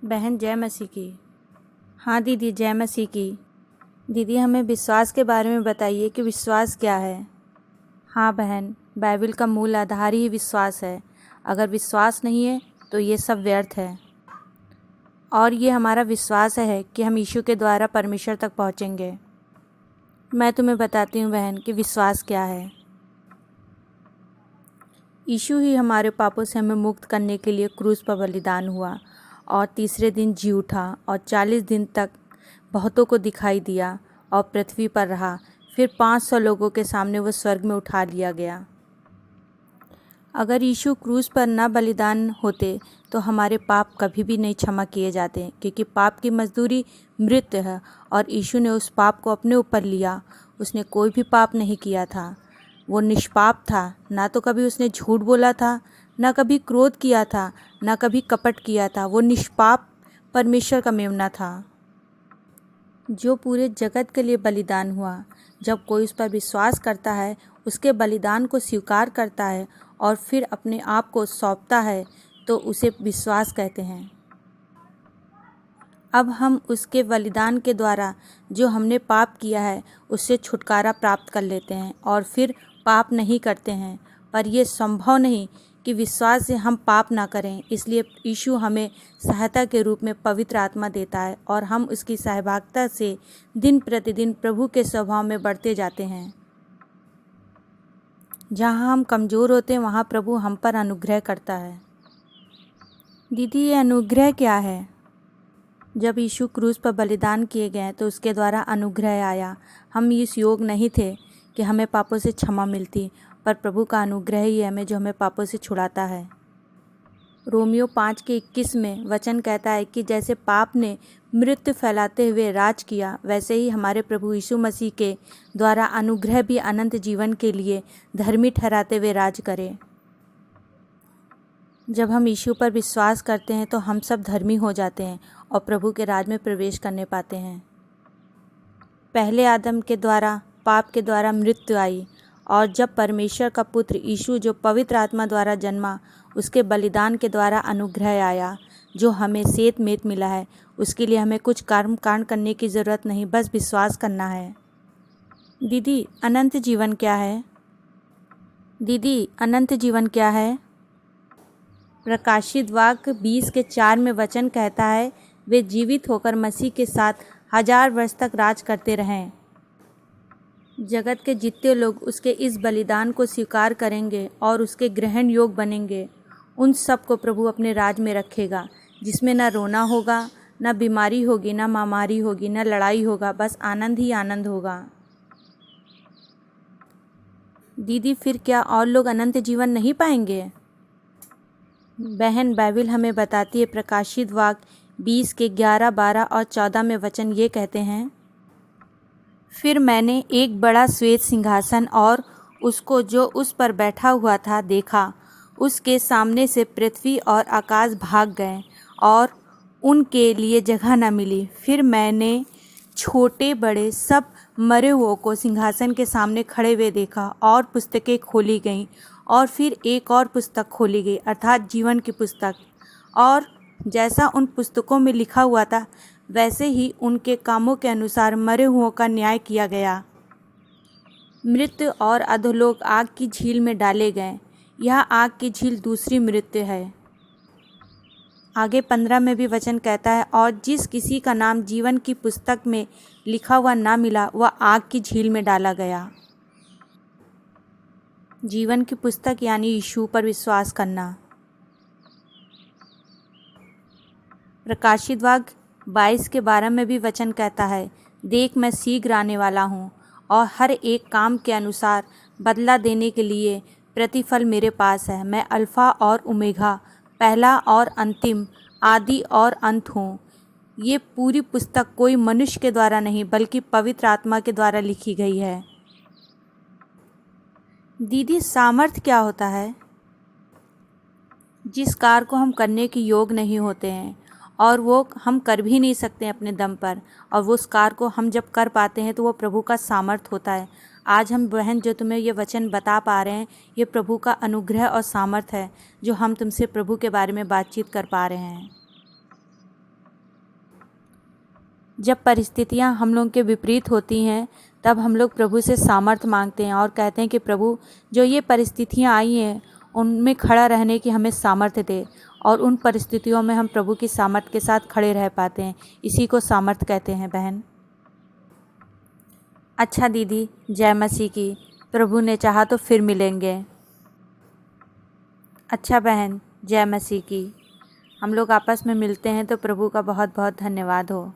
बहन जय मसीह की। हाँ दीदी, जय मसीह की। दीदी हमें विश्वास के बारे में बताइए कि विश्वास क्या है। हाँ बहन, बाइबल का मूल आधार ही विश्वास है। अगर विश्वास नहीं है तो ये सब व्यर्थ है। और ये हमारा विश्वास है कि हम यीशु के द्वारा परमेश्वर तक पहुँचेंगे। मैं तुम्हें बताती हूँ बहन कि विश्वास क्या है। यीशु ही हमारे पापों से हमें मुक्त करने के लिए क्रूस पर बलिदान हुआ और तीसरे दिन जी उठा और 40 दिन तक बहुतों को दिखाई दिया और पृथ्वी पर रहा। फिर 500 लोगों के सामने वो स्वर्ग में उठा लिया गया। अगर यीशु क्रूस पर न बलिदान होते तो हमारे पाप कभी भी नहीं क्षमा किए जाते, क्योंकि पाप की मजदूरी मृत्यु है और यीशु ने उस पाप को अपने ऊपर लिया। उसने कोई भी पाप नहीं किया था। वो निष्पाप था। ना तो कभी उसने झूठ बोला था, ना कभी क्रोध किया था, ना कभी कपट किया था। वो निष्पाप परमेश्वर का मेमना था जो पूरे जगत के लिए बलिदान हुआ। जब कोई उस पर विश्वास करता है, उसके बलिदान को स्वीकार करता है और फिर अपने आप को सौंपता है, तो उसे विश्वास कहते हैं। अब हम उसके बलिदान के द्वारा जो हमने पाप किया है उससे छुटकारा प्राप्त कर लेते हैं और फिर पाप नहीं करते हैं। पर यह संभव नहीं कि विश्वास से हम पाप ना करें। इसलिए यीशु हमें सहायता के रूप में पवित्र आत्मा देता है और हम उसकी सहभागिता से दिन प्रतिदिन प्रभु के स्वभाव में बढ़ते जाते हैं। जहाँ हम कमज़ोर होते हैं वहाँ प्रभु हम पर अनुग्रह करता है। दीदी, ये अनुग्रह क्या है? जब यीशु क्रूस पर बलिदान किए गए तो उसके द्वारा अनुग्रह आया। हम इस योग नहीं थे कि हमें पापों से क्षमा मिलती, पर प्रभु का अनुग्रह ही है हमें जो हमें पापों से छुड़ाता है। रोमियो 5:21 में वचन कहता है कि जैसे पाप ने मृत्यु फैलाते हुए राज किया, वैसे ही हमारे प्रभु यीशु मसीह के द्वारा अनुग्रह भी अनंत जीवन के लिए धर्मी ठहराते हुए राज करे। जब हम यीशु पर विश्वास करते हैं तो हम सब धर्मी हो जाते हैं और प्रभु के राज में प्रवेश करने पाते हैं। पहले आदम के द्वारा पाप के द्वारा मृत्यु आई, और जब परमेश्वर का पुत्र यीशु जो पवित्र आत्मा द्वारा जन्मा, उसके बलिदान के द्वारा अनुग्रह आया जो हमें सेत मेत मिला है। उसके लिए हमें कुछ कर्म कांड करने की ज़रूरत नहीं, बस विश्वास करना है। दीदी, अनंत जीवन क्या है? दीदी, अनंत जीवन क्या है? प्रकाशित वाक्य 20:4 में वचन कहता है, वे जीवित होकर मसीह के साथ 1000 वर्ष तक राज करते रहें। जगत के जितने लोग उसके इस बलिदान को स्वीकार करेंगे और उसके ग्रहण योग बनेंगे, उन सब को प्रभु अपने राज में रखेगा, जिसमें ना रोना होगा, ना बीमारी होगी, ना महामारी होगी, ना लड़ाई होगा, बस आनंद ही आनंद होगा। दीदी, फिर क्या और लोग अनंत जीवन नहीं पाएंगे? बहन, बाइबल हमें बताती है, प्रकाशित वाक्य 20:11, 12 और 14 में वचन ये कहते हैं, फिर मैंने एक बड़ा श्वेत सिंहासन और उसको जो उस पर बैठा हुआ था देखा। उसके सामने से पृथ्वी और आकाश भाग गए और उनके लिए जगह न मिली। फिर मैंने छोटे बड़े सब मरे हुओं को सिंहासन के सामने खड़े हुए देखा और पुस्तकें खोली गईं, और फिर एक और पुस्तक खोली गई, अर्थात जीवन की पुस्तक। और जैसा उन पुस्तकों में लिखा हुआ था वैसे ही उनके कामों के अनुसार मरे हुओं का न्याय किया गया। मृत्यु और अधोलोक आग की झील में डाले गए। यह आग की झील दूसरी मृत्यु है। आगे 15 में भी वचन कहता है, और जिस किसी का नाम जीवन की पुस्तक में लिखा हुआ ना मिला, वह आग की झील में डाला गया। जीवन की पुस्तक यानी यीशु पर विश्वास करना। प्रकाशित वाक्य 22:12 में भी वचन कहता है, देख मैं शीघ्र आने वाला हूँ और हर एक काम के अनुसार बदला देने के लिए प्रतिफल मेरे पास है। मैं अल्फ़ा और ओमेगा, पहला और अंतिम, आदि और अंत हूँ। ये पूरी पुस्तक कोई मनुष्य के द्वारा नहीं बल्कि पवित्र आत्मा के द्वारा लिखी गई है। दीदी, सामर्थ्य क्या होता है? जिस कार्य को हम करने के योग नहीं होते हैं और वो हम कर भी नहीं सकते अपने दम पर, और वो उस कार्य को हम जब कर पाते हैं तो वो प्रभु का सामर्थ्य होता है। आज हम बहन जो तुम्हें ये वचन बता पा रहे हैं, ये प्रभु का अनुग्रह और सामर्थ्य है जो हम तुमसे प्रभु के बारे में बातचीत कर पा रहे हैं। जब परिस्थितियाँ हम लोग के विपरीत होती हैं तब हम लोग प्रभु से सामर्थ मांगते हैं और कहते हैं कि प्रभु जो ये परिस्थितियाँ आई हैं उनमें खड़ा रहने की हमें सामर्थ्य दे, और उन परिस्थितियों में हम प्रभु की सामर्थ के साथ खड़े रह पाते हैं। इसी को सामर्थ कहते हैं बहन। अच्छा दीदी, जय मसीह की। प्रभु ने चाहा तो फिर मिलेंगे। अच्छा बहन, जय मसीह की। हम लोग आपस में मिलते हैं तो प्रभु का बहुत बहुत धन्यवाद हो।